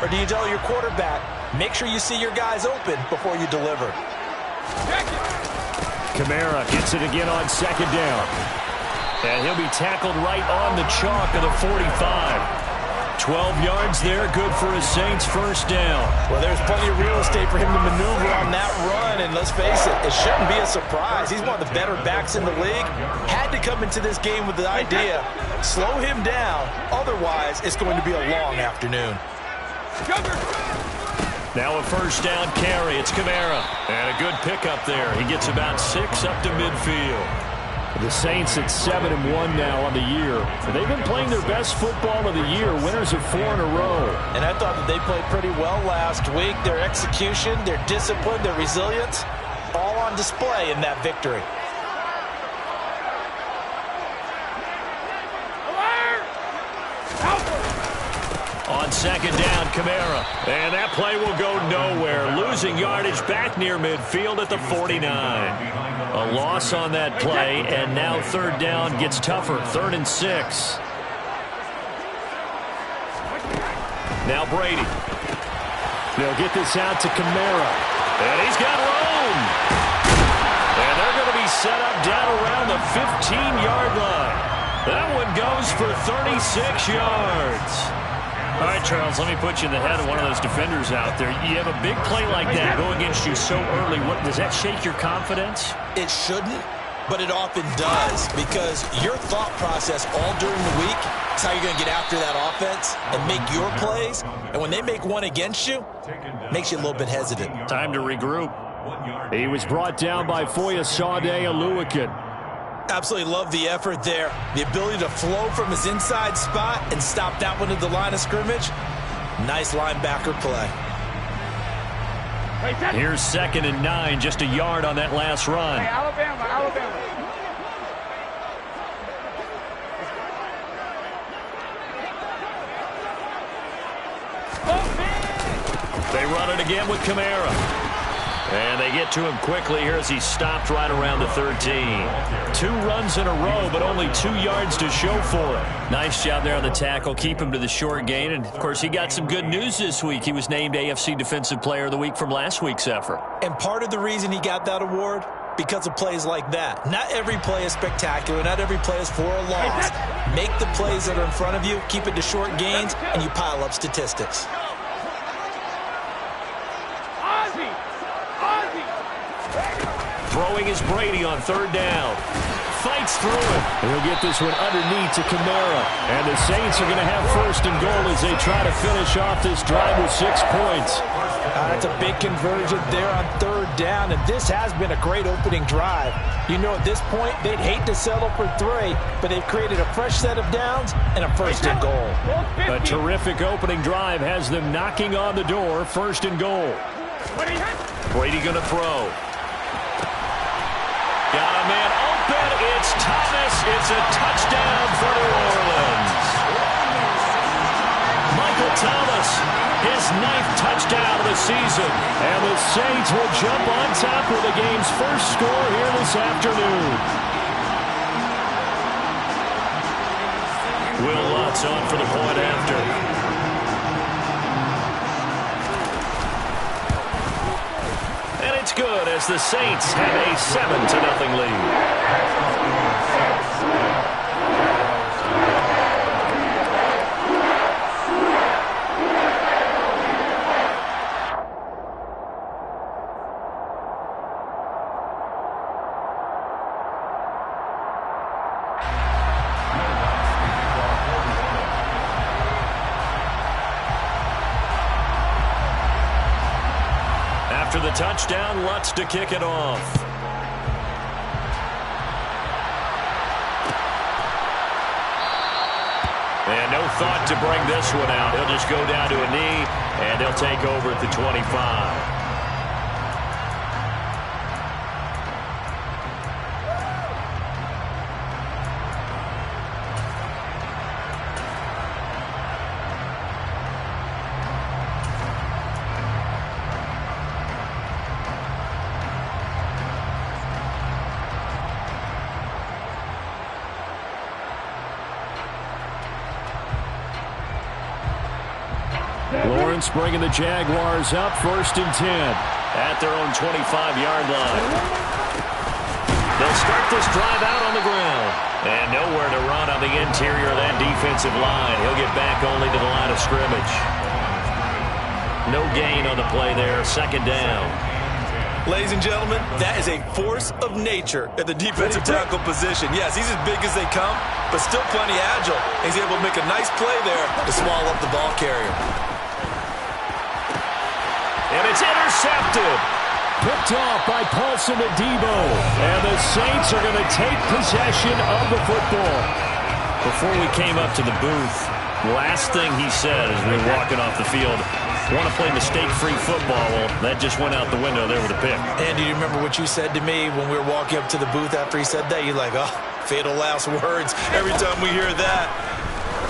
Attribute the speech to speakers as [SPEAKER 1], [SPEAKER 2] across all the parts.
[SPEAKER 1] Or do you tell your quarterback, make sure you see your guys open before you deliver?
[SPEAKER 2] Kamara gets it again on second down. And he'll be tackled right on the chalk of the 45. 12 yards there, good for a Saints first down.
[SPEAKER 1] Well, there's plenty of real estate for him to maneuver on that run, and let's face it, it shouldn't be a surprise. He's one of the better backs in the league. Had to come into this game with the idea, slow him down, otherwise it's going to be a long afternoon.
[SPEAKER 2] Now a first down carry, it's Kamara. And a good pickup there. He gets about 6 up to midfield. The Saints at 7-1 now on the year. They've been playing their best football of the year, winners of 4 in a row.
[SPEAKER 1] And I thought that they played pretty well last week. Their execution, their discipline, their resilience, all on display in that victory.
[SPEAKER 2] On second down, Kamara. And that play will go nowhere. Losing yardage back near midfield at the 49. A loss on that play, and now third down gets tougher. 3rd and 6. Now Brady. They'll get this out to Kamara. And he's got room. And they're going to be set up down around the 15-yard line. That one goes for 36 yards. All right, Charles, let me put you in the head of one of those defenders out there. You have a big play like that go against you so early. Does that shake your confidence?
[SPEAKER 1] It shouldn't, but it often does, because your thought process all during the week is how you're going to get after that offense and make your plays. And when they make one against you, it makes you a little bit hesitant.
[SPEAKER 2] Time to regroup. He was brought down by Foyesade Oluwakin.
[SPEAKER 1] Absolutely love the effort there. The ability to flow from his inside spot and stop that one at the line of scrimmage. Nice linebacker play.
[SPEAKER 2] Here's 2nd and 9, just a yard on that last run.
[SPEAKER 3] Hey, Alabama.
[SPEAKER 2] They run it again with Kamara. And they get to him quickly here as he stopped right around the 13. 2 runs in a row, but only 2 yards to show for it. Nice job there on the tackle. Keep him to the short gain. And, of course, he got some good news this week. He was named AFC Defensive Player of the Week from last week's effort.
[SPEAKER 1] And part of the reason he got that award, because of plays like that. Not every play is spectacular. Not every play is for a loss. Make the plays that are in front of you, keep it to short gains, and you pile up statistics.
[SPEAKER 2] Throwing is Brady on 3rd down. Fights through it. He'll get this one underneath to Kamara. And the Saints are going to have 1st and goal as they try to finish off this drive with 6 points.
[SPEAKER 1] That's a big conversion there on 3rd down, and this has been a great opening drive. You know, at this point, they'd hate to settle for 3, but they've created a fresh set of downs and a 1st and goal.
[SPEAKER 2] A terrific opening drive has them knocking on the door. 1st and goal. Brady going to throw. Got a man open. It's Thomas. It's a touchdown for New Orleans. Michael Thomas, his 9th touchdown of the season. And the Saints will jump on top with the game's first score here this afternoon. Will Lutz on for the point after. It's good as the Saints have a 7-0 lead. After the touchdown, Lutz to kick it off. And no thought to bring this one out. He'll just go down to a knee, and they'll take over at the 25. difference, bringing the Jaguars up 1st and 10 at their own 25-yard line. They'll start this drive out on the ground. And nowhere to run on the interior of that defensive line. He'll get back only to the line of scrimmage. No gain on the play there. 2nd down.
[SPEAKER 1] Ladies and gentlemen, that is a force of nature at the defensive tackle position. Yes, he's as big as they come, but still plenty agile. He's able to make a nice play there to swallow up the ball carrier.
[SPEAKER 2] And it's intercepted. Picked off by Paulson Adebo. And the Saints are going to take possession of the football. Before we came up to the booth, last thing he said as we were walking off the field, want to play mistake-free football. Well, that just went out the window there with a pick.
[SPEAKER 1] And do you remember what you said to me when we were walking up to the booth after he said that? You're like, oh, fatal last words. Every time we hear that,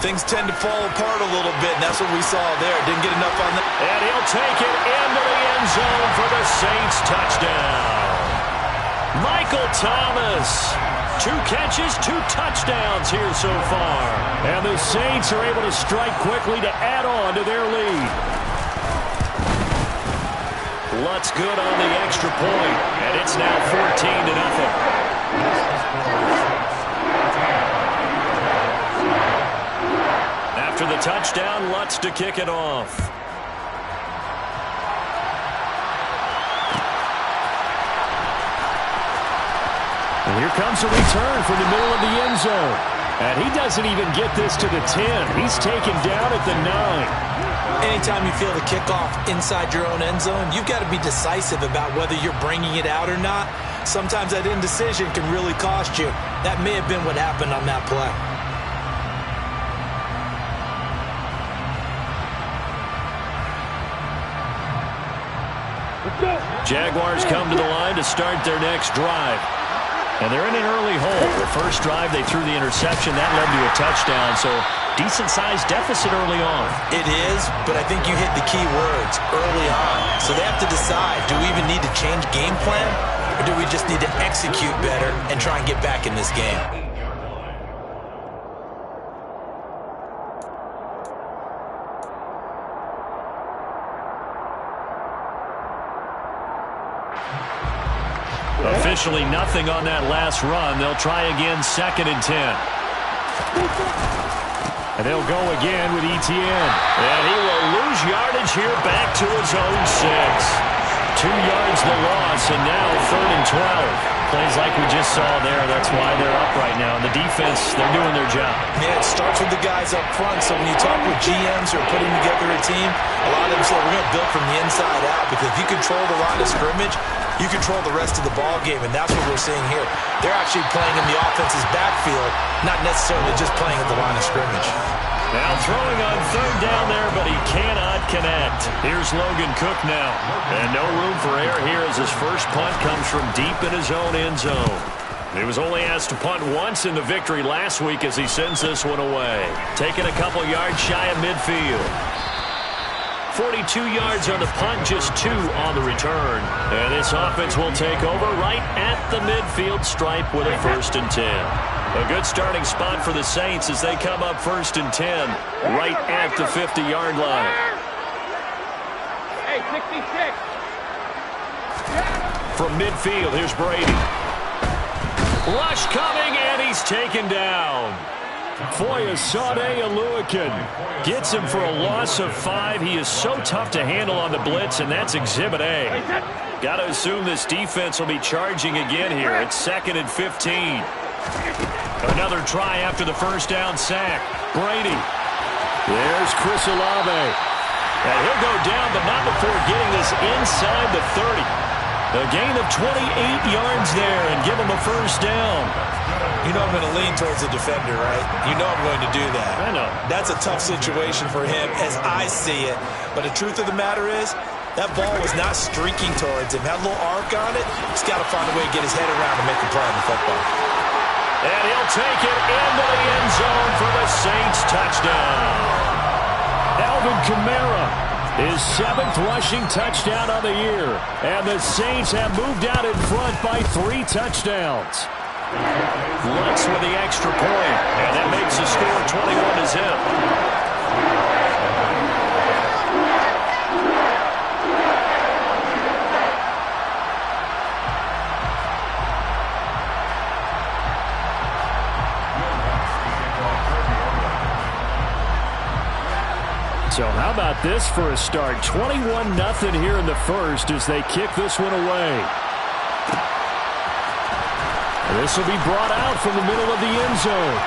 [SPEAKER 1] things tend to fall apart a little bit, and that's what we saw there. Didn't get enough on that.
[SPEAKER 2] And he'll take it into the end zone for the Saints touchdown. Michael Thomas. 2 catches, 2 touchdowns here so far. And the Saints are able to strike quickly to add on to their lead. Lutz good on the extra point, and it's now 14-0. After the touchdown, Lutz to kick it off. And here comes a return from the middle of the end zone. And he doesn't even get this to the 10. He's taken down at the 9.
[SPEAKER 1] Anytime you feel the kickoff inside your own end zone, you've got to be decisive about whether you're bringing it out or not. Sometimes that indecision can really cost you. That may have been what happened on that play.
[SPEAKER 2] Jaguars come to the line to start their next drive. And they're in an early hole. The first drive, they threw the interception. That led to a touchdown, so decent-sized deficit early on.
[SPEAKER 1] It is, but I think you hit the key words early on. So they have to decide, do we even need to change game plan, or do we just need to execute better and try and get back in this game?
[SPEAKER 2] Officially nothing on that last run. They'll try again, 2nd and 10. And they'll go again with Etienne. And he will lose yardage here back to his own 6. 2 yards the loss, and now 3rd and 12. Plays like we just saw there. That's why they're up right now. And the defense, they're doing their job.
[SPEAKER 1] Yeah, it starts with the guys up front. So when you talk with GMs who are putting together a team, a lot of them say, we're going to build from the inside out. Because if you control the line of scrimmage, you control the rest of the ball game, and that's what we're seeing here. They're actually playing in the offense's backfield, not necessarily just playing at the line of scrimmage.
[SPEAKER 2] Now throwing on 3rd down there, but he cannot connect. Here's Logan Cook now. And no room for error here as his first punt comes from deep in his own end zone. He was only asked to punt once in the victory last week as he sends this one away. Taking a couple yards shy of midfield. 42 yards on the punt, just 2 on the return. And this offense will take over right at the midfield stripe with a 1st and 10. A good starting spot for the Saints as they come up 1st and 10 right at the 50-yard line.
[SPEAKER 3] Hey, 66.
[SPEAKER 2] From midfield, here's Brady. Rush coming, and he's taken down. Foyesade Aluakin gets him for a loss of 5. He is so tough to handle on the blitz, and that's Exhibit A. Got to assume this defense will be charging again here. It's 2nd and 15. Another try after the first down sack. Brady. There's Chris Olave. And he'll go down, but not before getting this inside the 30. A gain of 28 yards there and give him a first down.
[SPEAKER 1] You know I'm going to lean towards the defender, right? You know I'm going to do that.
[SPEAKER 2] I know.
[SPEAKER 1] That's a tough situation for him as I see it. But the truth of the matter is, that ball was not streaking towards him. Had a little arc on it. He's got to find a way to get his head around and make a play on the football.
[SPEAKER 2] And he'll take it into the end zone for the Saints touchdown. Alvin Kamara, his 7th rushing touchdown of the year. And the Saints have moved out in front by 3 touchdowns. Lutz with the extra point, and that makes the score 21-0. this for a start. 21-0 here in the first as they kick this one away. This will be brought out from the middle of the end zone.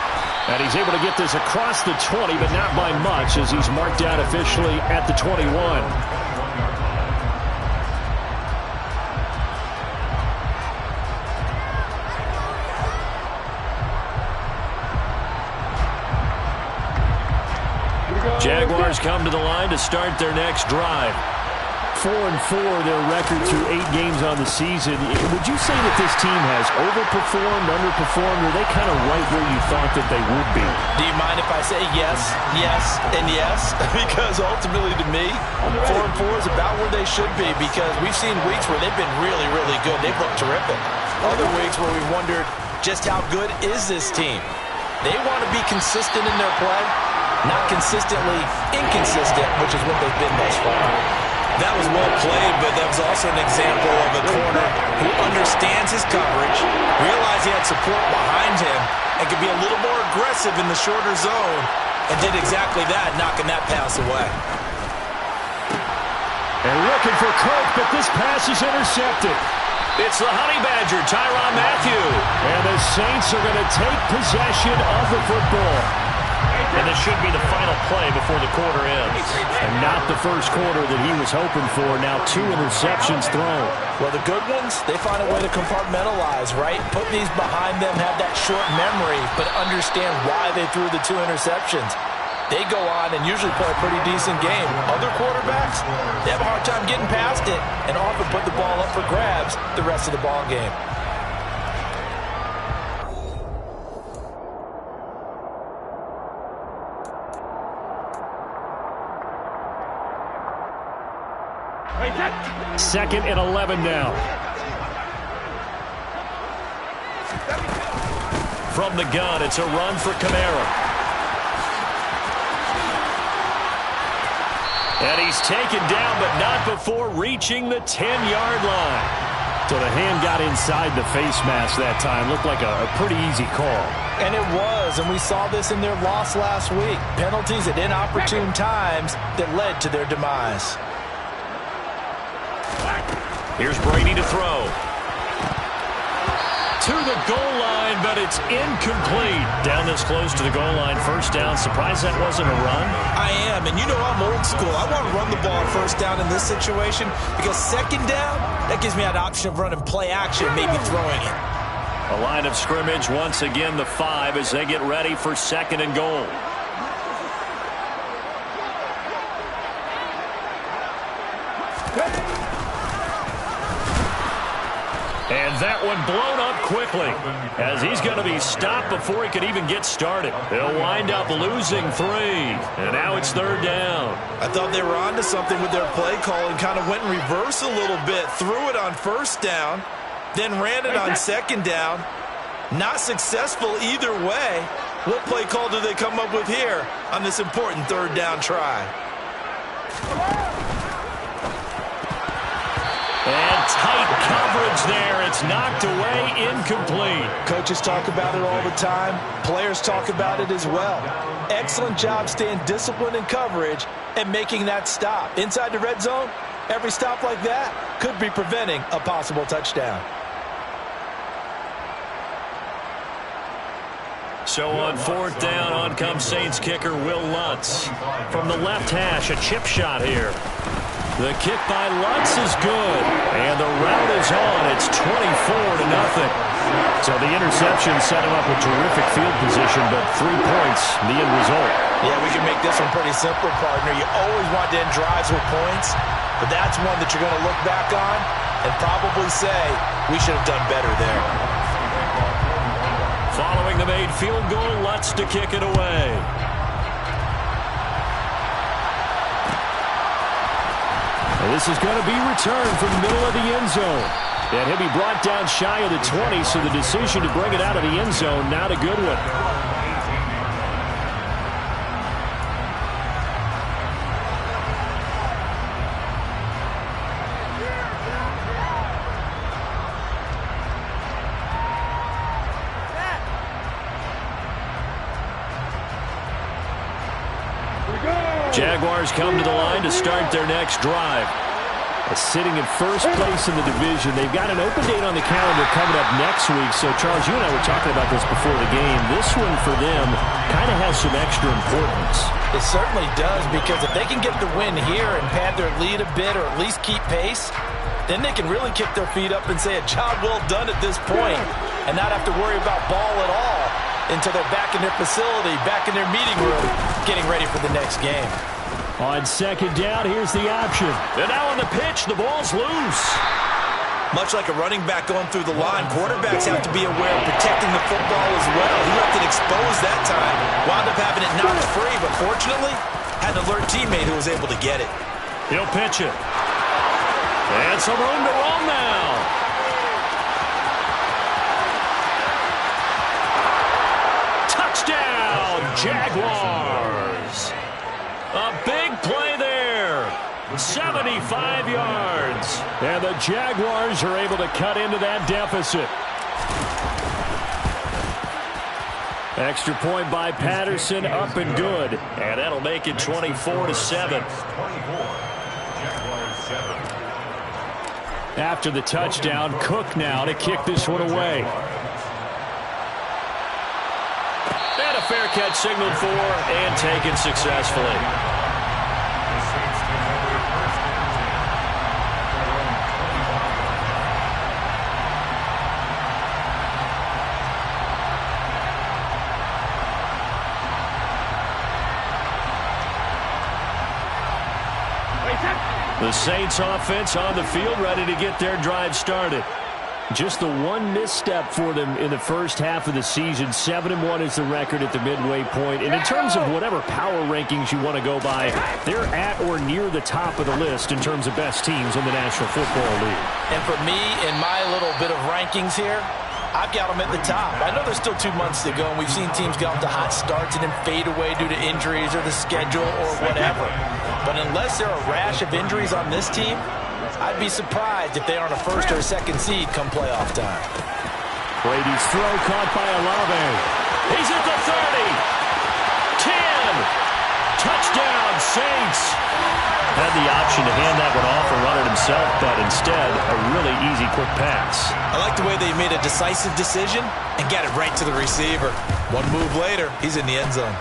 [SPEAKER 2] And he's able to get this across the 20, but not by much as he's marked out officially at the 21. Jaguars come to the line to start their next drive. 4-4 their record through 8 games on the season. Would you say that this team has overperformed, underperformed, or are they kind of right where you thought that they would be?
[SPEAKER 1] Do you mind if I say yes, yes, and yes? Because ultimately to me, 4-4 is about where they should be because we've seen weeks where they've been really, really good. They've looked terrific. Other weeks where we've wondered just how good is this team. They want to be consistent in their play, not consistently inconsistent, which is what they've been thus far. That was well played, but that was also an example of a corner who understands his coverage, realized he had support behind him, and could be a little more aggressive in the shorter zone, and did exactly that, knocking that pass away.
[SPEAKER 2] And looking for Cook, but this pass is intercepted. It's the Honey Badger, Tyrann Mathieu. And the Saints are going to take possession of the football. And this should be the final play before the quarter ends. And not the first quarter that he was hoping for. Now 2 interceptions thrown.
[SPEAKER 1] Well, the good ones, they find a way to compartmentalize, right? Put these behind them, have that short memory, but understand why they threw the 2 interceptions. They go on and usually play a pretty decent game. Other quarterbacks, they have a hard time getting past it and often put the ball up for grabs the rest of the ball game.
[SPEAKER 2] Second and 11 now. From the gun, it's a run for Kamara. And he's taken down, but not before reaching the 10-yard line. So the hand got inside the face mask that time. Looked like a pretty easy call.
[SPEAKER 1] And it was, and we saw this in their loss last week. Penalties at inopportune times that led to their demise.
[SPEAKER 2] Here's Brady to throw. To the goal line, but it's incomplete. Down this close to the goal line, first down. Surprised that wasn't a run?
[SPEAKER 1] I am, and you know I'm old school. I want to run the ball first down in this situation because second down, that gives me an option of running play action, maybe throwing it.
[SPEAKER 2] A line of scrimmage, once again the 5 as they get ready for second and goal. And that one blown up quickly as he's going to be stopped before he could even get started. They'll wind up losing 3. And now it's third down.
[SPEAKER 1] I thought they were onto something with their play call and kind of went in reverse a little bit. Threw it on first down, then ran it on second down. Not successful either way. What play call do they come up with here on this important third down try?
[SPEAKER 2] And tight coverage there. It's knocked away, incomplete.
[SPEAKER 1] Coaches talk about it all the time. Players talk about it as well. Excellent job staying disciplined in coverage and making that stop. Inside the red zone, every stop like that could be preventing a possible touchdown.
[SPEAKER 2] So on fourth down, on comes Saints kicker Will Lutz. From the left hash, a chip shot here. The kick by Lutz is good, and the route is on. It's 24-0. So the interception set him up with terrific field position, but 3 points, the end result.
[SPEAKER 1] Yeah, we can make this one pretty simple, partner. You always want to end drives with points, but that's one that you're going to look back on and probably say, we should have done better there.
[SPEAKER 2] Following the made field goal, Lutz to kick it away. And this is going to be returned from the middle of the end zone. And he'll be brought down shy of the 20, so the decision to bring it out of the end zone, not a good one. Jaguars come to the line to start their next drive. Sitting in first place in the division. They've got an open date on the calendar coming up next week. So, Charles, you and I were talking about this before the game. This one for them kind of has some extra importance.
[SPEAKER 1] It certainly does, because if they can get the win here and pad their lead a bit, or at least keep pace, then they can really kick their feet up and say a job well done at this point and not have to worry about ball at all until they're back in their facility, back in their meeting room, getting ready for the next game.
[SPEAKER 2] On second down, here's the option. And now on the pitch, the ball's loose.
[SPEAKER 1] Much like a running back going through the line, quarterbacks have to be aware of protecting the football as well. He left it exposed that time, wound up having it knocked free, but fortunately, had an alert teammate who was able to get it.
[SPEAKER 2] He'll pitch it. And some room to roam now. Touchdown, Jaguars. A big play there. 75 yards. And the Jaguars are able to cut into that deficit. Extra point by Patterson, up and good. And that'll make it 24-7. After the touchdown, Cook now to kick this one away. And a fair catch signaled for and taken successfully. The Saints offense on the field, ready to get their drive started. Just the one misstep for them in the first half of the season. 7-1 is the record at the midway point. And in terms of whatever power rankings you want to go by, they're at or near the top of the list in terms of best teams in the National Football League.
[SPEAKER 1] And for me, in my little bit of rankings here, I've got them at the top. I know there's still 2 months to go, and we've seen teams get off to hot starts and then fade away due to injuries or the schedule or whatever. But unless there are a rash of injuries on this team, I'd be surprised if they aren't a first or a second seed come playoff time.
[SPEAKER 2] Brady's throw caught by Olave. He's at the 30. 10. Touchdown, Saints. Had the option to hand that one off or run it himself, but instead, a really easy quick pass.
[SPEAKER 1] I like the way they made a decisive decision and got it right to the receiver. One move later, he's in the end zone.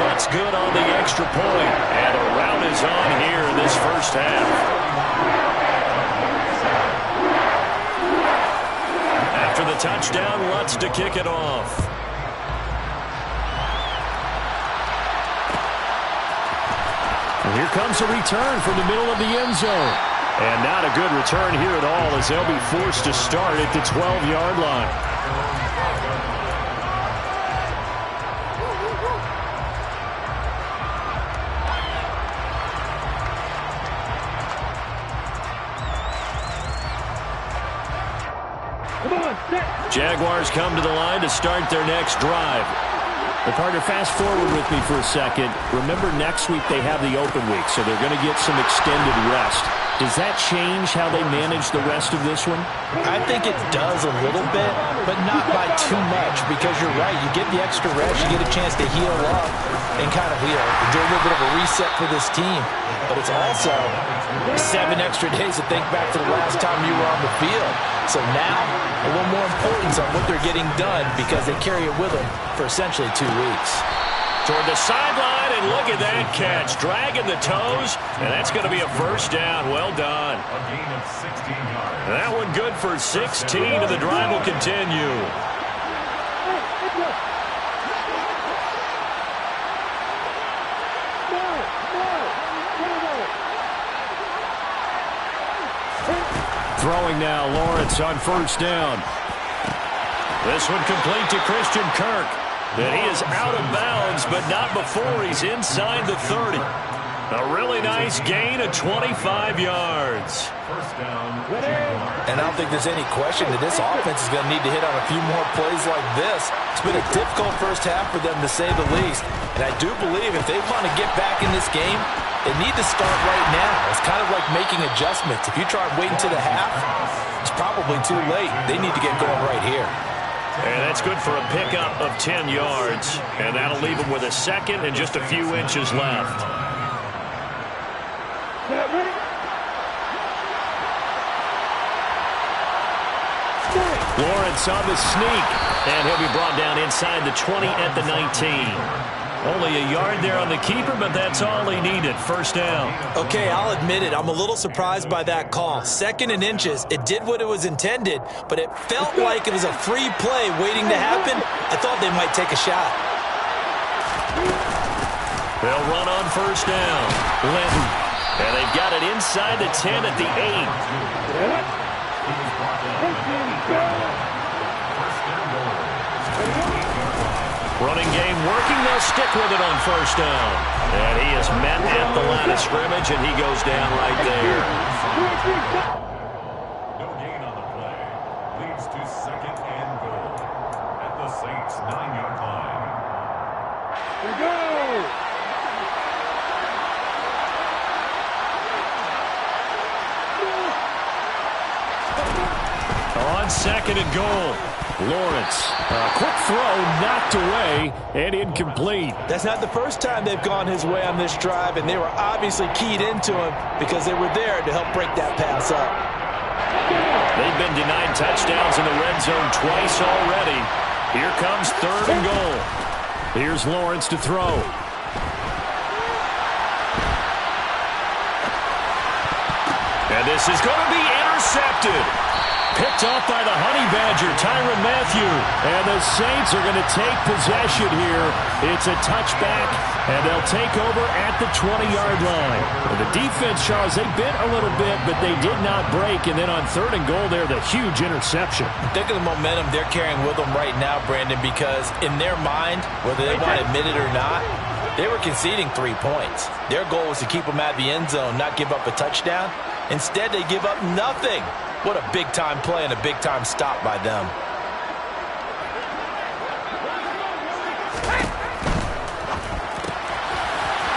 [SPEAKER 2] What's good on the extra point? And a rout is on here in this first half. After the touchdown, Lutz to kick it off. And here comes a return from the middle of the end zone. And not a good return here at all, as they'll be forced to start at the 12-yard line. Jaguars come to the line to start their next drive. Well, partner, fast forward with me for a second. Remember, next week they have the open week, so they're going to get some extended rest. Does that change how they manage the rest of this one?
[SPEAKER 1] I think it does a little bit, but not by too much, because you're right. You get the extra rest, you get a chance to heal up and kind of, do a little bit of a reset for this team. But it's also 7 extra days to think back to the last time you were on the field. So now, a little more importance on what they're getting done, because they carry it with them for essentially 2 weeks.
[SPEAKER 2] Toward the sideline, and look at that catch. Dragging the toes, and that's going to be a first down. Well done.
[SPEAKER 3] A gain of 16 yards.
[SPEAKER 2] That one good for 16, and the drive will continue. Throwing now, Lawrence on first down. This one complete to Christian Kirk. And he is out of bounds, but not before he's inside the 30. A really nice gain of 25 yards.
[SPEAKER 3] First down.
[SPEAKER 1] And I don't think there's any question that this offense is going to need to hit on a few more plays like this. It's been a difficult first half for them, to say the least. And I do believe if they want to get back in this game, they need to start right now. It's kind of like making adjustments. If you try waiting to the half, it's probably too late. They need to get going right here.
[SPEAKER 2] And that's good for a pickup of 10 yards. And that'll leave them with a second and just a few inches left. Lawrence on the sneak, and he'll be brought down inside the 20 at the 19. Only a yard there on the keeper, but that's all he needed. First down.
[SPEAKER 1] Okay, I'll admit it. I'm a little surprised by that call. 2nd and inches. It did what it was intended, but it felt like it was a free play waiting to happen. I thought they might take a shot.
[SPEAKER 2] They'll run on first down. Linton. And they've got it inside the 10 at the 8. Running game working. They'll stick with it on first down. And he is met at the line of scrimmage, and he goes down right there.
[SPEAKER 3] No gain on the play. Leads to 2nd and goal. At the Saints' 9-yard line. Here we go!
[SPEAKER 2] On 2nd and goal. Lawrence, a quick throw, knocked away, and incomplete.
[SPEAKER 1] That's not the first time they've gone his way on this drive, and they were obviously keyed into him because they were there to help break that pass up.
[SPEAKER 2] They've been denied touchdowns in the red zone twice already. Here comes 3rd and goal. Here's Lawrence to throw. And this is going to be intercepted. Picked off by the Honey Badger, Tyrann Mathieu. And the Saints are going to take possession here. It's a touchback, and they'll take over at the 20-yard line. And the defense, Charles, they bit a little bit, but they did not break. And then on 3rd and goal there, the huge interception.
[SPEAKER 1] Think of the momentum they're carrying with them right now, Brandon, because in their mind, whether they want to admit it or not, they were conceding 3 points. Their goal was to keep them at the end zone, not give up a touchdown. Instead, they give up nothing. What a big-time play and a big-time stop by them.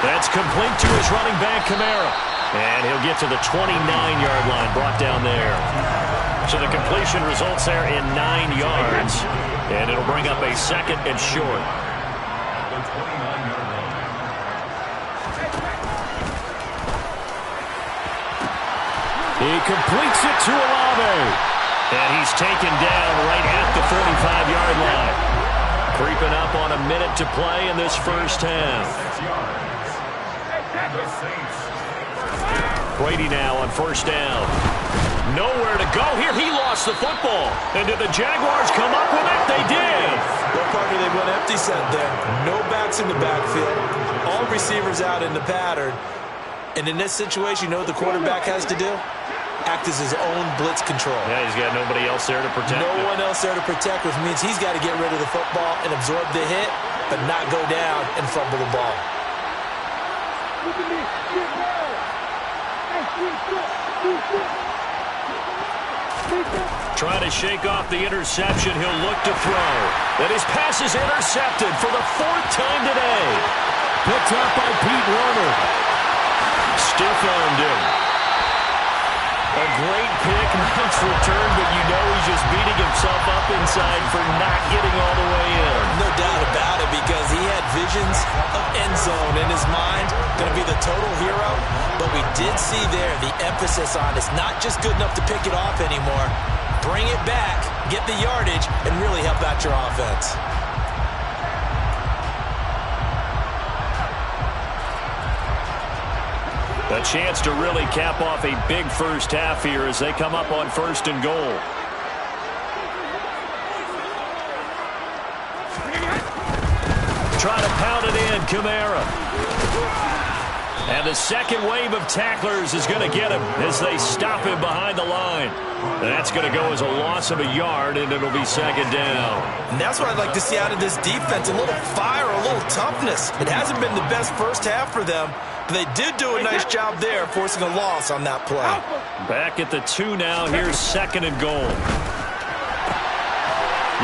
[SPEAKER 2] That's complete to his running back, Kamara. And he'll get to the 29-yard line, brought down there. So the completion results there in 9 yards. And it'll bring up a 2nd and short.
[SPEAKER 3] The 29-yard line.
[SPEAKER 2] He completes it to Olave. And he's taken down right at the 45-yard line. Creeping up on a minute to play in this first half.
[SPEAKER 3] 6 yards. And the Saints.
[SPEAKER 2] Brady now on first down. Nowhere to go here. He lost the football. And did the Jaguars come up with it? They did.
[SPEAKER 1] Well, partner, they went empty set there. No backs in the backfield. All receivers out in the pattern. And in this situation, you know what the quarterback has to do? Act as his own blitz control.
[SPEAKER 2] Yeah, he's got nobody else there to protect
[SPEAKER 1] No
[SPEAKER 2] him.
[SPEAKER 1] one else there to protect, which means he's got to get rid of the football and absorb the hit, but not go down and fumble the ball.
[SPEAKER 2] Trying to shake off the interception. He'll look to throw. And his pass is intercepted for the 4th time today. Picked up by Pete Werner. Stiff-armed him. A great pick, nice return, but you know he's just beating himself up inside for not getting all the way in.
[SPEAKER 1] No doubt about it, because he had visions of end zone in his mind, going to be the total hero. But we did see there the emphasis on it's not just good enough to pick it off anymore. Bring it back, get the yardage, and really help out your offense.
[SPEAKER 2] A chance to really cap off a big first half here as they come up on 1st and goal. Try to pound it in, Kamara. And the second wave of tacklers is going to get him as they stop him behind the line. That's going to go as a loss of a yard, and it'll be 2nd down.
[SPEAKER 1] And that's what I'd like to see out of this defense, a little fire, a little toughness. It hasn't been the best first half for them, but they did do a nice job there, forcing a loss on that play.
[SPEAKER 2] Back at the 2 now. Here's 2nd and goal.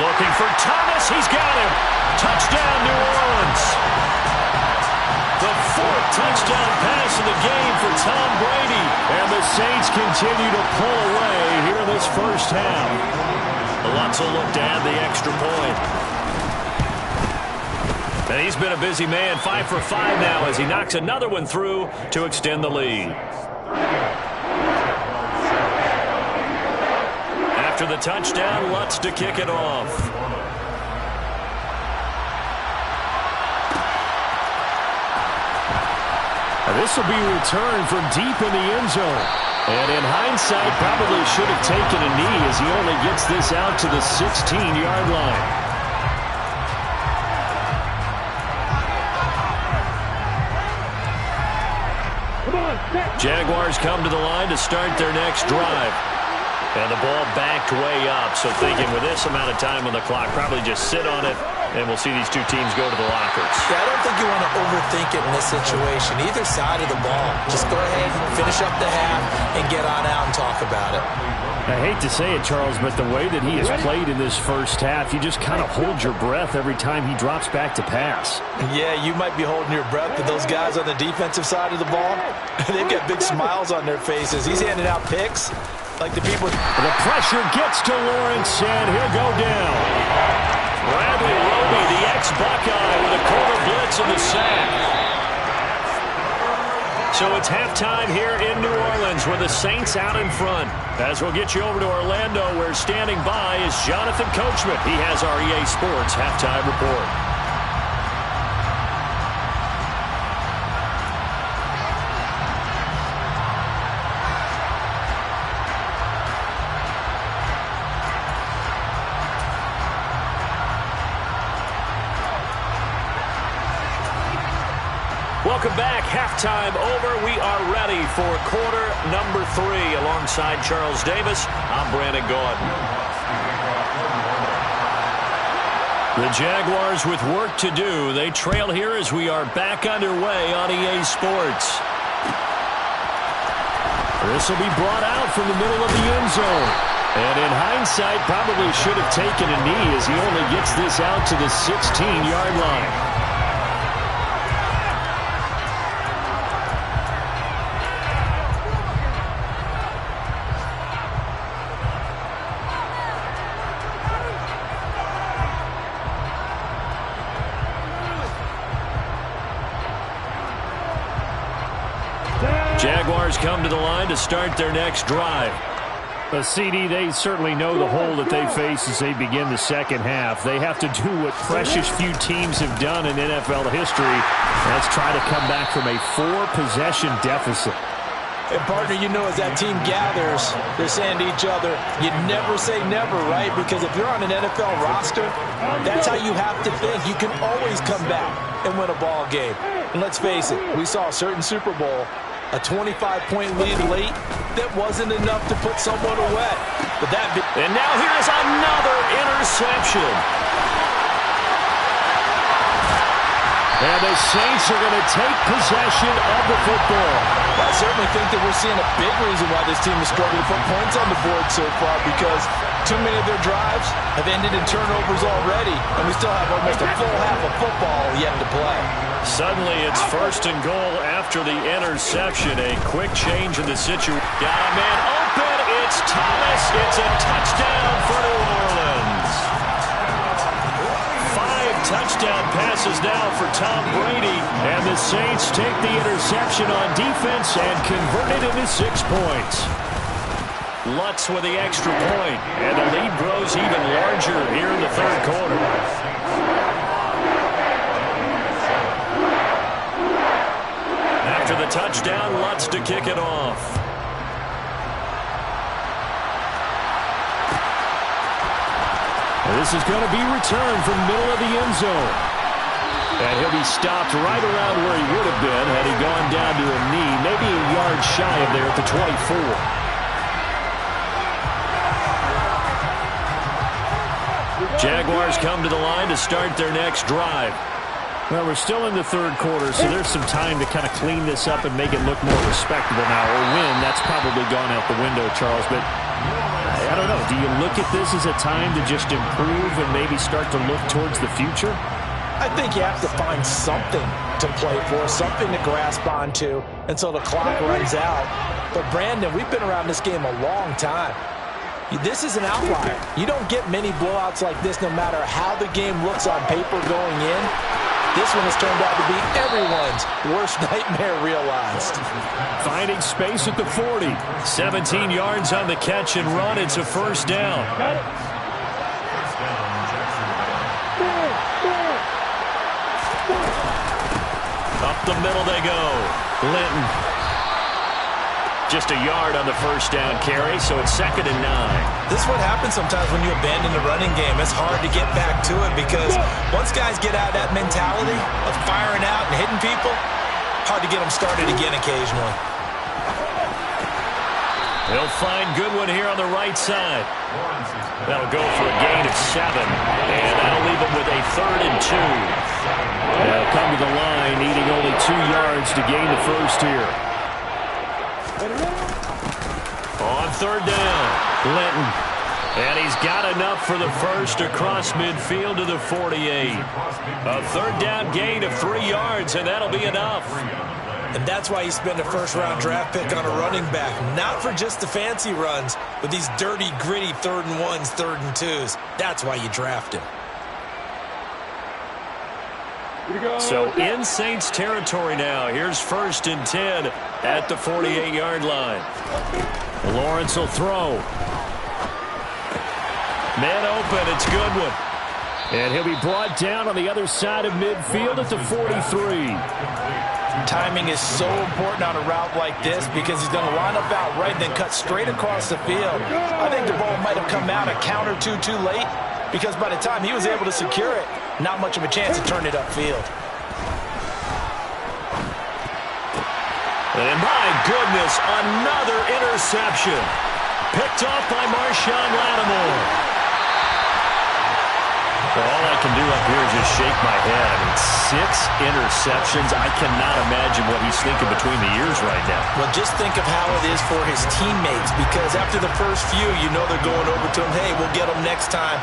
[SPEAKER 2] Looking for Thomas. He's got him. Touchdown, New Orleans. The 4th touchdown pass of the game for Tom Brady. And the Saints continue to pull away here in this first half. Lutz will look to add the extra point. And he's been a busy man, 5 for 5 now as he knocks another one through to extend the lead. After the touchdown, Lutz to kick it off. This will be returned from deep in the end zone. And in hindsight, probably should have taken a knee as he only gets this out to the 16-yard line. Jaguars come to the line to start their next drive. And the ball backed way up, so thinking with this amount of time on the clock, probably just sit on it, and we'll see these two teams go to the lockers.
[SPEAKER 1] Yeah, I don't think you want to overthink it in this situation. Either side of the ball. Just go ahead, finish up the half, and get on out and talk about it.
[SPEAKER 2] I hate to say it, Charles, but the way that he has played in this first half, you just kind of hold your breath every time he drops back to pass.
[SPEAKER 1] Yeah, you might be holding your breath, but those guys on the defensive side of the ball, they've got big smiles on their faces. He's handing out picks like the people.
[SPEAKER 2] The pressure gets to Lawrence, and he'll go down. Bradley Roby, the ex-Buckeye, with a quarter blitz in the sack. So it's halftime here in New Orleans with the Saints out in front. As we'll get you over to Orlando, where standing by is Jonathan Coachman. He has our EA Sports halftime report. Welcome back. Halftime over. We are ready for quarter number 3. Alongside Charles Davis, I'm Brandon Gaudin. The Jaguars with work to do. They trail here as we are back underway on EA Sports. This will be brought out from the middle of the end zone. And in hindsight, probably should have taken a knee as he only gets this out to the 16-yard line. Jaguars come to the line to start their next drive. CD, they certainly know the hole that they face as they begin the second half. They have to do what precious few teams have done in NFL history. Let's try to come back from a 4-possession deficit.
[SPEAKER 1] And, partner, you know, as that team gathers, they're saying to each other, you never say never, right? Because if you're on an NFL roster, that's how you have to think. You can always come back and win a ball game. And let's face it, we saw a certain Super Bowl, a 25-point lead late that wasn't enough to put someone away. But and now here is another interception.
[SPEAKER 2] And the Saints are going to take possession of the football.
[SPEAKER 1] Well, I certainly think that we're seeing a big reason why this team is struggling to put points on the board so far, because too many of their drives have ended in turnovers already, and we still have almost a full half of football yet to play.
[SPEAKER 2] Suddenly it's first and goal after the interception. A quick change in the situation. Got a man open. It's Thomas. It's a touchdown for New Orleans. 5 touchdown passes now for Tom Brady. And the Saints take the interception on defense and convert it into 6 points. Lutz with the extra point. And the lead grows even larger here in the third quarter. After the touchdown, Lutz to kick it off. This is going to be returned from the middle of the end zone. And he'll be stopped right around where he would have been had he gone down to a knee, maybe a yard shy of there at the 24. Jaguars come to the line to start their next drive. Well, we're still in the third quarter, so there's some time to kind of clean this up and make it look more respectable now. Or win, that's probably gone out the window, Charles. But I don't know. Do you look at this as a time to just improve and maybe start to look towards the future?
[SPEAKER 1] I think you have to find something to play for, something to grasp onto until the clock runs out. But, Brandon, we've been around this game a long time. This is an outlier. You don't get many blowouts like this no matter how the game looks on paper going in. This one has turned out to be everyone's worst nightmare realized.
[SPEAKER 2] Finding space at the 40. 17 yards on the catch and run. It's a first down. Up the middle they go. Linton. Just a yard on the first down carry, so it's 2nd and 9.
[SPEAKER 1] This is what happens sometimes when you abandon the running game. It's hard to get back to it because once guys get out of that mentality of firing out and hitting people, hard to get them started again occasionally.
[SPEAKER 2] They'll find Goodwin here on the right side. That'll go for a gain of 7, and that'll leave them with a 3rd and 2. They'll come to the line, needing only 2 yards to gain the first here. On 3rd down, Linton. And he's got enough for the first across midfield to the 48. A 3rd down gain of 3 yards, and that'll be enough.
[SPEAKER 1] And that's why you spend a first-round draft pick on a running back. Not for just the fancy runs, but these dirty, gritty 3rd and 1s, 3rd and 2s. That's why you draft him.
[SPEAKER 2] So in Saints territory now. Here's 1st and 10 at the 48-yard line. Lawrence will throw. Man open, it's Goodwin. And he'll be brought down on the other side of midfield at the 43.
[SPEAKER 1] Timing is so important on a route like this because he's going to line up out right and then cut straight across the field. I think the ball might have come out a count or two too late because by the time he was able to secure it, not much of a chance to turn it upfield.
[SPEAKER 2] And my goodness, another interception. Picked off by Marshawn Lattimore. Well, all I can do up here is just shake my head. I mean, 6 interceptions. I cannot imagine what he's thinking between the ears right now.
[SPEAKER 1] Well, just think of how it is for his teammates because after the first few, you know they're going over to him, hey, we'll get them next time.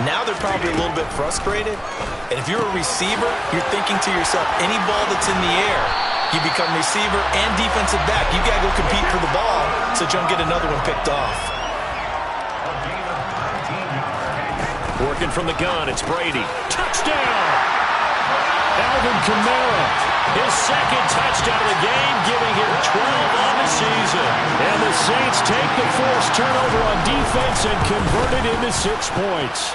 [SPEAKER 1] Now they're probably a little bit frustrated. And if you're a receiver, you're thinking to yourself, any ball that's in the air, you become receiver and defensive back. You got to go compete for the ball so that you don't get another one picked off.
[SPEAKER 2] Working from the gun, it's Brady. Touchdown! Alvin Kamara, his 2nd touchdown of the game, giving him 12 on the season. And the Saints take the forced turnover on defense and convert it into 6 points.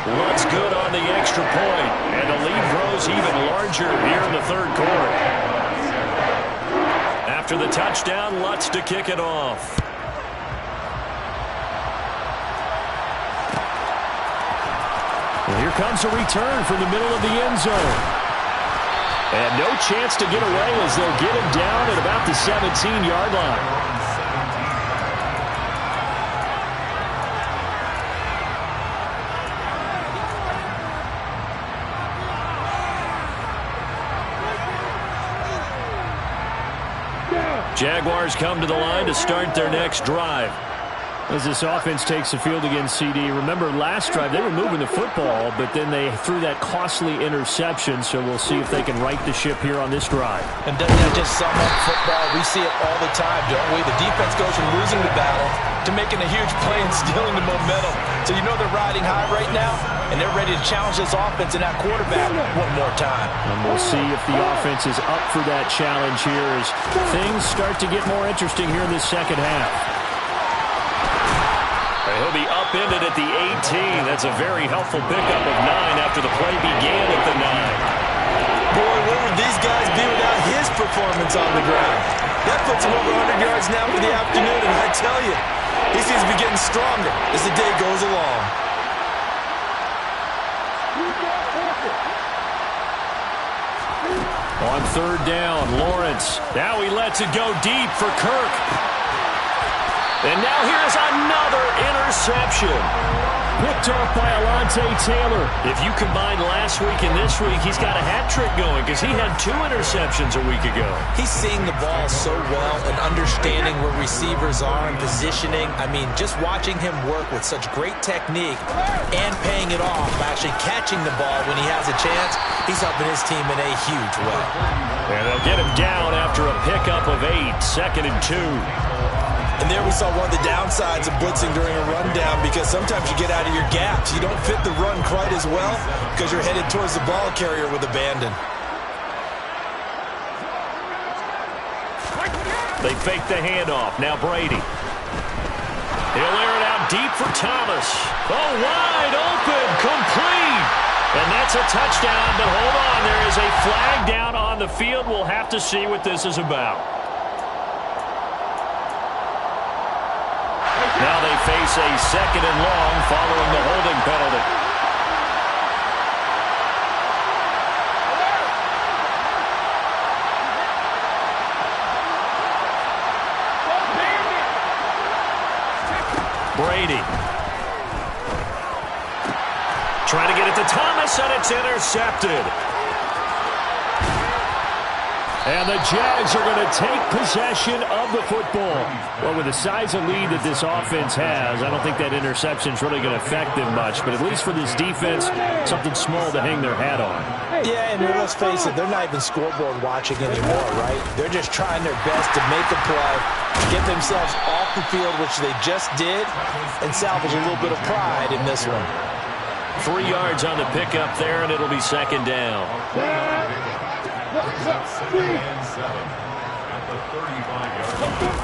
[SPEAKER 2] Lutz good on the extra point, and the lead grows even larger here in the 3rd quarter. After the touchdown, Lutz to kick it off. Well, here comes a return from the middle of the end zone. And no chance to get away as they'll get him down at about the 17-yard line. Jaguars come to the line to start their next drive. As this offense takes the field against CD. Remember, last drive, they were moving the football, but then they threw that costly interception, so we'll see if they can right the ship here on this drive.
[SPEAKER 1] And doesn't that just sum up football? We see it all the time, don't we? The defense goes from losing the battle to making a huge play and stealing the momentum. So you know they're riding high right now, and they're ready to challenge this offense and that quarterback one more time.
[SPEAKER 2] And we'll see if the offense is up for that challenge here as things start to get more interesting here in this second half. He'll be upended at the 18. That's a very helpful pickup of 9 after the play began at the 9.
[SPEAKER 1] Boy, where would these guys be without his performance on the ground? That puts him over 100 yards now for the afternoon, and I tell you, he seems to be getting stronger as the day goes along.
[SPEAKER 2] On 3rd down, Lawrence. Now he lets it go deep for Kirk. And now here's another interception. Picked off by Alontae Taylor. If you combine last week and this week, he's got a hat trick going because he had 2 interceptions a week ago.
[SPEAKER 1] He's seeing the ball so well and understanding where receivers are and positioning. I mean, just watching him work with such great technique and paying it off by actually catching the ball when he has a chance, he's helping his team in a huge way.
[SPEAKER 2] And they'll get him down after a pickup of 8, 2nd and 2.
[SPEAKER 1] And there we saw one of the downsides of blitzing during a rundown, because sometimes you get out of your gaps. You don't fit the run quite as well because you're headed towards the ball carrier with abandon.
[SPEAKER 2] They fake the handoff. Now Brady. He'll air it out deep for Thomas. Oh, wide open, complete. And that's a touchdown, but hold on. There is a flag down on the field. We'll have to see what this is about. Now they face a second and long following the holding penalty. Brady. Trying to get it to Thomas, and it's intercepted. And the Jags are going to take possession of the football. Well, with the size of lead that this offense has, I don't think that interception is really going to affect them much. But at least for this defense, something small to hang their hat on.
[SPEAKER 1] Yeah, and let's face it, they're not even scoreboard watching anymore, right? They're just trying their best to make a play, get themselves off the field, which they just did, and salvage a little bit of pride in this one.
[SPEAKER 2] 3 yards on the pickup there, and it'll be second down.
[SPEAKER 3] Second and 7 at the 35-yard line.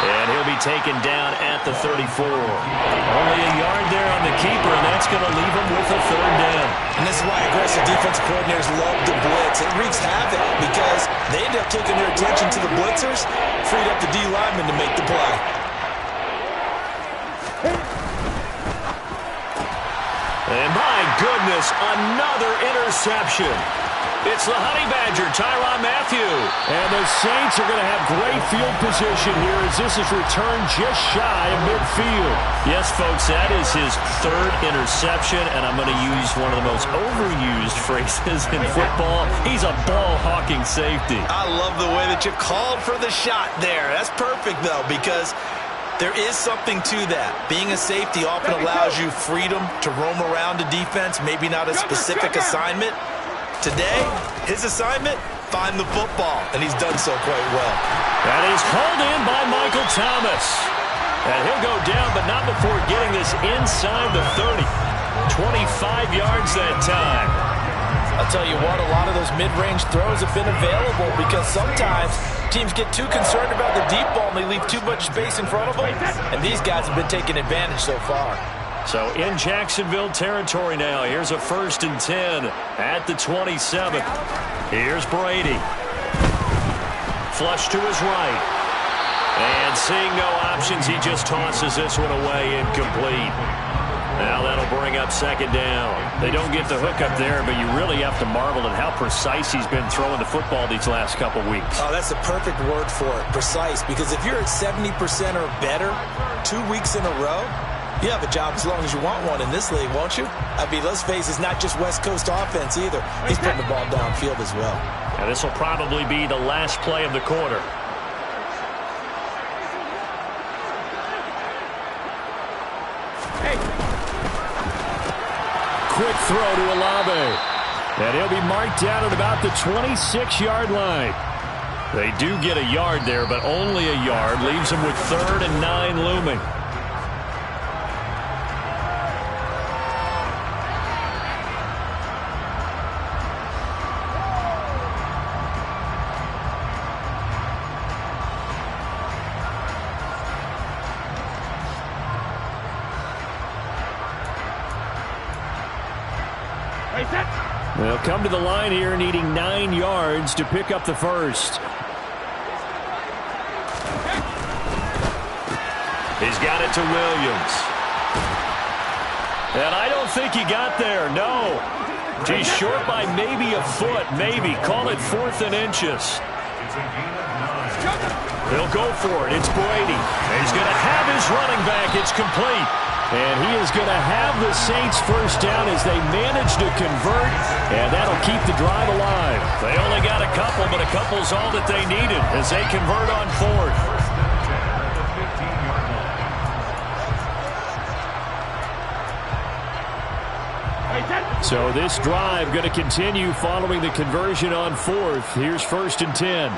[SPEAKER 2] And he'll be taken down at the 34. Only a yard there on the keeper, and that's going to leave him with a third down.
[SPEAKER 1] And this is why aggressive defensive coordinators love the blitz. It wreaks havoc because they end up taking their attention to the blitzers, freed up the D lineman to make the play.
[SPEAKER 2] And my goodness, another interception. It's the Honey Badger, Tyrann Mathieu. And the Saints are going to have great field position here as this is returned just shy of midfield. Yes, folks, that is his third interception, and I'm going to use one of the most overused phrases in football. He's a ball-hawking safety.
[SPEAKER 1] I love the way that you called for the shot there. That's perfect, though, because there is something to that. Being a safety often allows you freedom to roam around a defense, maybe not a specific assignment. Today, his assignment, find the football, and he's done so quite well.
[SPEAKER 2] That is hauled in by Michael Thomas. And he'll go down, but not before getting this inside the 30. 25 yards that time.
[SPEAKER 1] I'll tell you what, a lot of those mid-range throws have been available because sometimes teams get too concerned about the deep ball and they leave too much space in front of them, and these guys have been taking advantage so far.
[SPEAKER 2] So in Jacksonville territory now. Here's a 1st and 10 at the 27. Here's Brady. Flush to his right. And seeing no options, he just tosses this one away, incomplete. Now that'll bring up second down. They don't get the hook up there, but you really have to marvel at how precise he's been throwing the football these last couple weeks.
[SPEAKER 1] Oh, that's the perfect word for it, precise. Because if you're at 70% or better 2 weeks in a row, you have a job as long as you want one in this league, won't you? I mean, let's face it, it's not just West Coast offense either. He's putting the ball downfield as well.
[SPEAKER 2] And this will probably be the last play of the quarter. Quick throw to Olave. And he'll be marked down at about the 26-yard line. They do get a yard there, but only a yard. Leaves them with 3rd and 9 looming. They'll come to the line here needing 9 yards to pick up the first. He's got it to Williams. And I don't think he got there, no. He's short by maybe a foot, maybe. Call it 4th and inches. He'll go for it. It's Brady. He's going to have his running back. It's complete. And he is going to have the Saints first down as they manage to convert, and that'll keep the drive alive. They only got a couple, but a couple's all that they needed as they convert on 4th. So this drive going to continue following the conversion on 4th. Here's 1st and 10.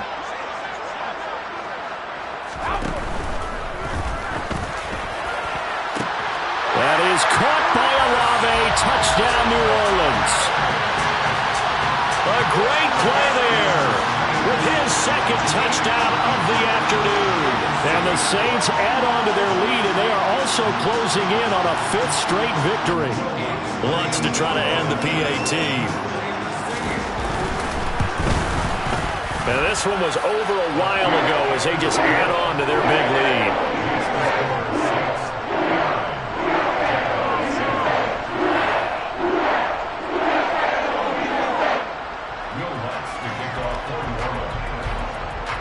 [SPEAKER 2] That is caught by Olave. Touchdown, New Orleans. A great play there with his second touchdown of the afternoon. And the Saints add on to their lead, and they are also closing in on a fifth straight victory.
[SPEAKER 4] Lutz to try to end the PAT.
[SPEAKER 2] And this one was over a while ago as they just add on to their big lead.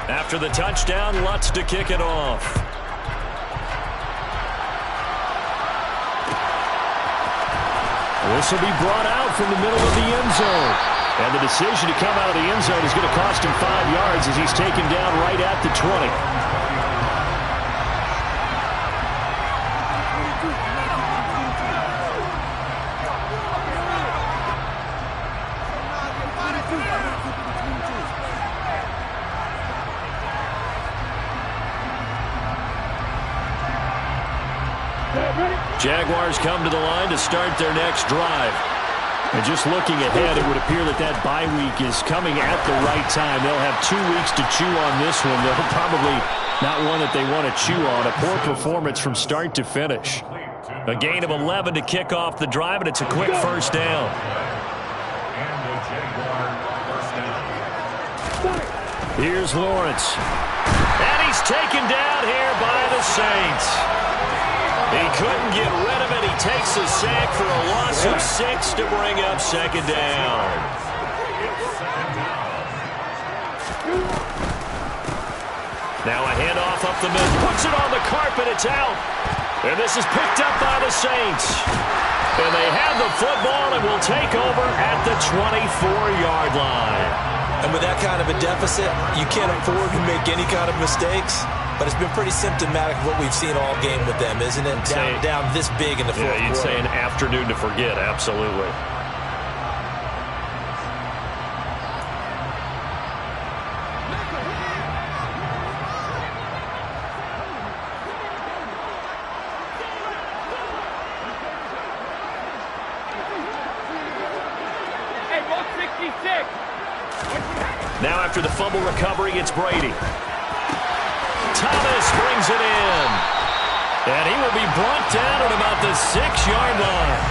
[SPEAKER 2] After the touchdown, Lutz to kick it off. This will be brought out from the middle of the end zone. And the decision to come out of the end zone is going to cost him 5 yards as he's taken down right at the 20. Jaguars come to the line to start their next drive. And just looking ahead, it would appear that that bye week is coming at the right time. They'll have 2 weeks to chew on this one. They'll probably not one that they want to chew on. A poor performance from start to finish. A gain of 11 to kick off the drive, and it's a quick first down. Here's Lawrence. And he's taken down here by the Saints. He couldn't get rid of it. He takes a sack for a loss of 6 to bring up second down. Now a handoff up the middle. Puts it on the carpet. It's out. And this is picked up by the Saints. And they have the football and will take over at the 24-yard line.
[SPEAKER 1] And with that kind of a deficit, you can't afford to make any kind of mistakes. But it's been pretty symptomatic of what we've seen all game with them, isn't it? Down this big in the fourth quarter.
[SPEAKER 2] Yeah, you'd say an afternoon to forget, absolutely.
[SPEAKER 5] Hey, 166.
[SPEAKER 2] Now after the fumble recovery, it's Brady. Thomas brings it in. And he will be brought down at about the 6-yard line.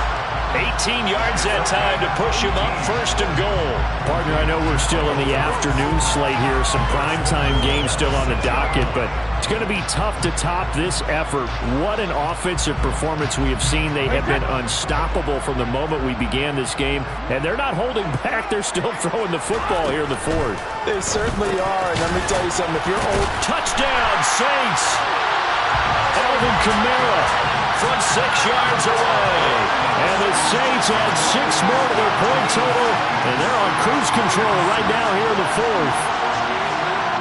[SPEAKER 2] 18 yards that time to push him up, first and goal. Partner, I know we're still in the afternoon slate here. Some primetime games still on the docket, but it's going to be tough to top this effort. What an offensive performance we have seen. They have been unstoppable from the moment we began this game, and they're not holding back. They're still throwing the football here in the fourth.
[SPEAKER 1] They certainly are, and let me tell you something. If you're old...
[SPEAKER 2] Touchdown, Saints! Alvin Kamara from 6 yards away. And the Saints add 6 more to their point total, and they're on cruise control right now here in the fourth.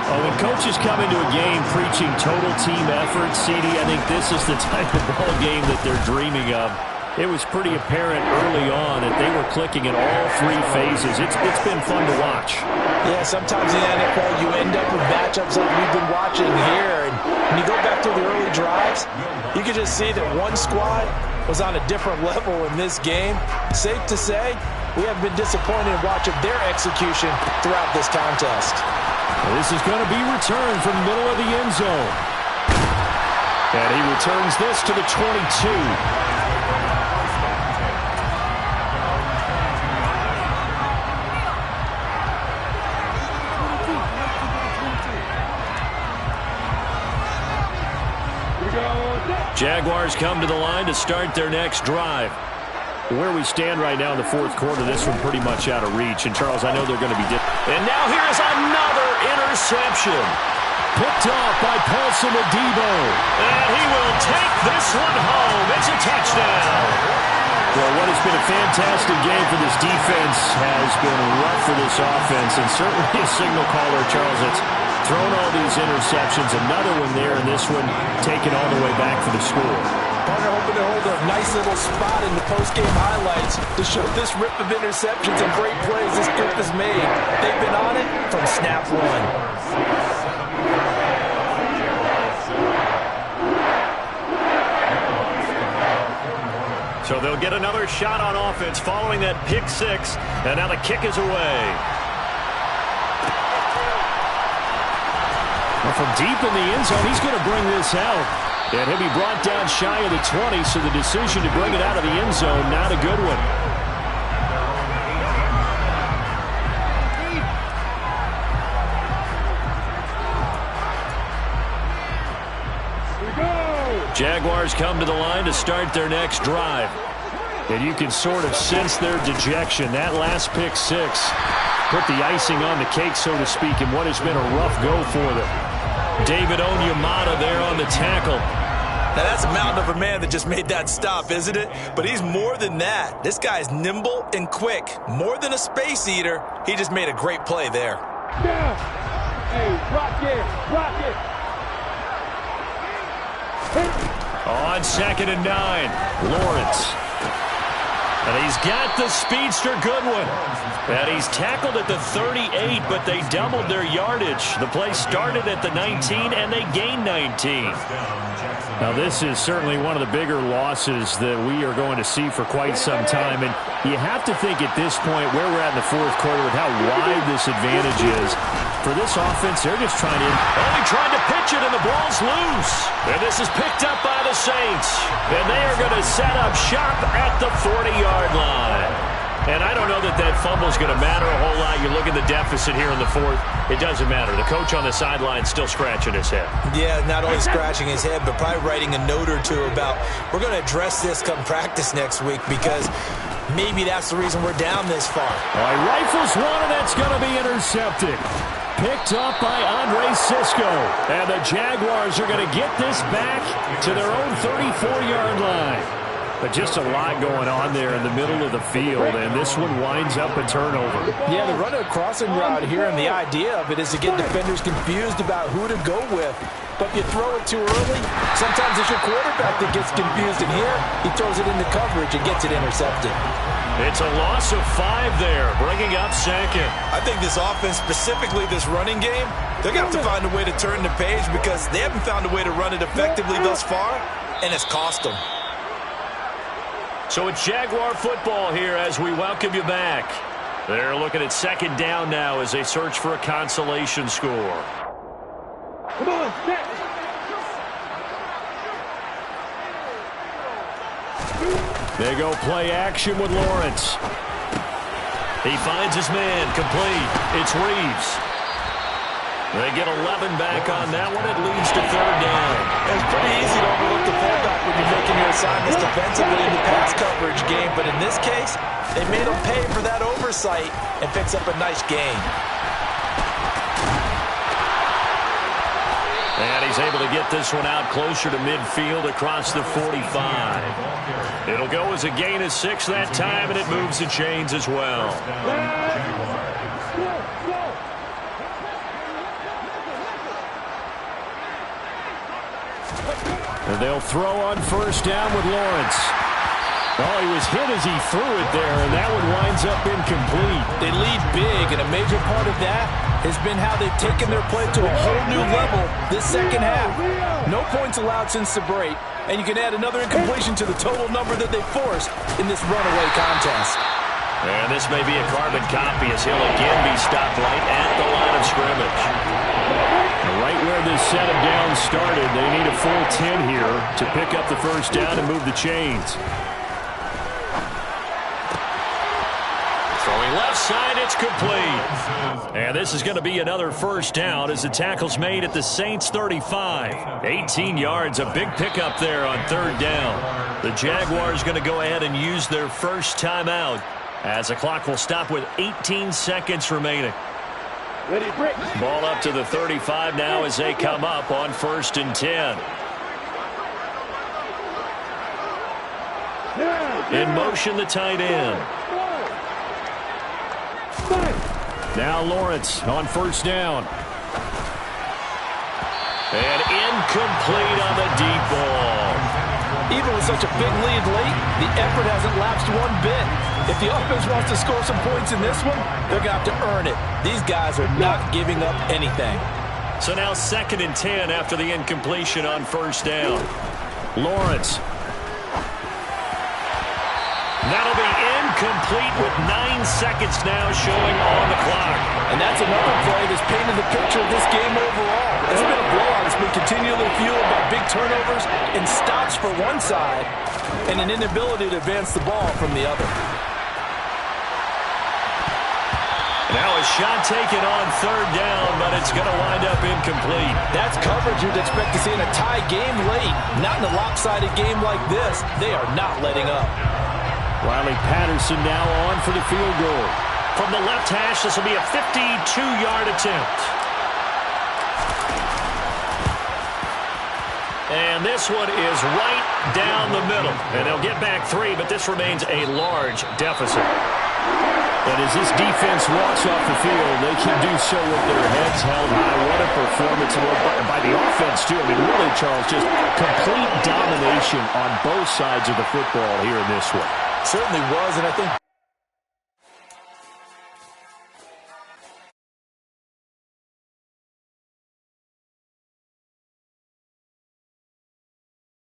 [SPEAKER 2] Oh, when coaches come into a game preaching total team effort, CD, I think this is the type of ball game that they're dreaming of. It was pretty apparent early on that they were clicking in all 3 phases. It's been fun to watch.
[SPEAKER 1] Yeah, sometimes in the NFL you end up with matchups like we've been watching here. And when you go back to the early drives, you can just see that one squad was on a different level in this game. Safe to say, we have been disappointed in watching their execution throughout this contest.
[SPEAKER 2] This is going to be returned from the middle of the end zone. And he returns this to the 22. Jaguars come to the line to start their next drive. Where we stand right now in the fourth quarter, this one pretty much out of reach. And, Charles, I know they're going to be different. And now here's another interception. Picked off by Paulson Adebo. And he will take this one home. It's a touchdown. Well, what has been a fantastic game for this defense has been rough for this offense. And certainly a signal caller, Charles, that's thrown all these interceptions. Another one there, and this one taken all the way back for the score.
[SPEAKER 1] Partner hoping to hold a nice little spot in the post-game highlights to show this rip of interceptions and great plays this group has made. They've been on it from snap one.
[SPEAKER 2] They'll get another shot on offense following that pick six, and now the kick is away. Well, from deep in the end zone, he's going to bring this out. And he'll be brought down shy of the 20, so the decision to bring it out of the end zone, not a good one. Jaguars come to the line to start their next drive. And you can sort of sense their dejection. That last pick six put the icing on the cake, so to speak, in what has been a rough go for them. David Onyemata there on the tackle.
[SPEAKER 1] Now that's a mountain of a man that just made that stop, isn't it? But he's more than that. This guy's nimble and quick. More than a space eater. He just made a great play there.
[SPEAKER 5] Down. Hey, rock it. Rock it.
[SPEAKER 2] On 2nd and 9, Lawrence. And he's got the speedster Goodwin. And he's tackled at the 38, but they doubled their yardage. The play started at the 19, and they gained 19. Now, this is certainly one of the bigger losses that we are going to see for quite some time. And you have to think at this point where we're at in the fourth quarter with how wide this advantage is. For this offense, they're just trying to pitch it, and the ball's loose. And this is picked up by the Saints. And they are going to set up shop at the 40-yard line. And I don't know that that fumble's going to matter a whole lot. You look at the deficit here in the fourth. It doesn't matter. The coach on the sideline still scratching his head.
[SPEAKER 1] Yeah, not only scratching his head, but probably writing a note or two about, we're going to address this come practice next week, because maybe that's the reason we're down this far.
[SPEAKER 2] All right, rifles one, and that's going to be intercepted. Picked up by Andre Sisco. And the Jaguars are going to get this back to their own 34-yard line. But just a lot going on there in the middle of the field, and this one winds up a turnover.
[SPEAKER 1] Yeah, they're running a crossing route here, and the idea of it is to get defenders confused about who to go with. But if you throw it too early, sometimes it's your quarterback that gets confused, and here he throws it into coverage and gets it intercepted.
[SPEAKER 2] It's a loss of 5 there, bringing up 2nd.
[SPEAKER 1] I think this offense, specifically this running game, they're going to have to find a way to turn the page, because they haven't found a way to run it effectively thus far, and it's cost them.
[SPEAKER 2] So it's Jaguar football here as we welcome you back. They're looking at 2nd down now as they search for a consolation score.
[SPEAKER 5] Come on, set.
[SPEAKER 2] They go play action with Lawrence. He finds his man, complete. It's Reeves. They get 11 back on that one. It leads to 3rd down.
[SPEAKER 1] It's pretty easy to overlook the fullback when you're making your assignments defensively in the pass coverage game. But in this case, they made him pay for that oversight and picks up a nice gain.
[SPEAKER 2] And he's able to get this one out closer to midfield across the 45. It'll go as a gain of 6 that time, and it moves the chains as well. And they'll throw on 1st down with Lawrence. Oh, he was hit as he threw it there, and that one winds up incomplete.
[SPEAKER 1] They lead big, and a major part of that has been how they've taken their play to a whole new level this second half. No points allowed since the break, and you can add another incompletion to the total number that they forced in this runaway contest.
[SPEAKER 2] And this may be a carbon copy as he'll again be stopped right at the line of scrimmage. Right where this set of downs started, they need a full 10 here to pick up the 1st down and move the chains. Throwing left side, it's complete. And this is going to be another 1st down as the tackle's made at the Saints 35. 18 yards, a big pickup there on 3rd down. The Jaguars going to go ahead and use their first timeout as the clock will stop with 18 seconds remaining.
[SPEAKER 5] Ready, break.
[SPEAKER 2] Ball up to the 35 now as they come up on 1st and 10. In motion, the tight end. Now Lawrence on 1st down. And incomplete on the deep ball.
[SPEAKER 1] Even with such a big lead late, the effort hasn't lapsed one bit. If the offense wants to score some points in this one, they're going to have to earn it. These guys are not giving up anything.
[SPEAKER 2] So now 2nd and 10 after the incompletion on 1st down. Lawrence. That'll be incomplete with 9 seconds now showing on the clock.
[SPEAKER 1] And that's another play that's painted the picture of this game overall. It's been a blowout. It's been continually fueled by big turnovers and stops for one side and an inability to advance the ball from the other.
[SPEAKER 2] Now a shot taken on third down, but it's going to wind up incomplete.
[SPEAKER 1] That's coverage you'd expect to see in a tie game late. Not in a lopsided game like this. They are not letting up.
[SPEAKER 2] Riley Patterson now on for the field goal. From the left hash, this will be a 52-yard attempt. And this one is right down the middle. And they'll get back 3, but this remains a large deficit. And as this defense walks off the field, they can do so with their heads held high. What a performance by the offense, too. I mean, really, Charles, just complete domination on both sides of the football here in this one.
[SPEAKER 1] Certainly was, and I think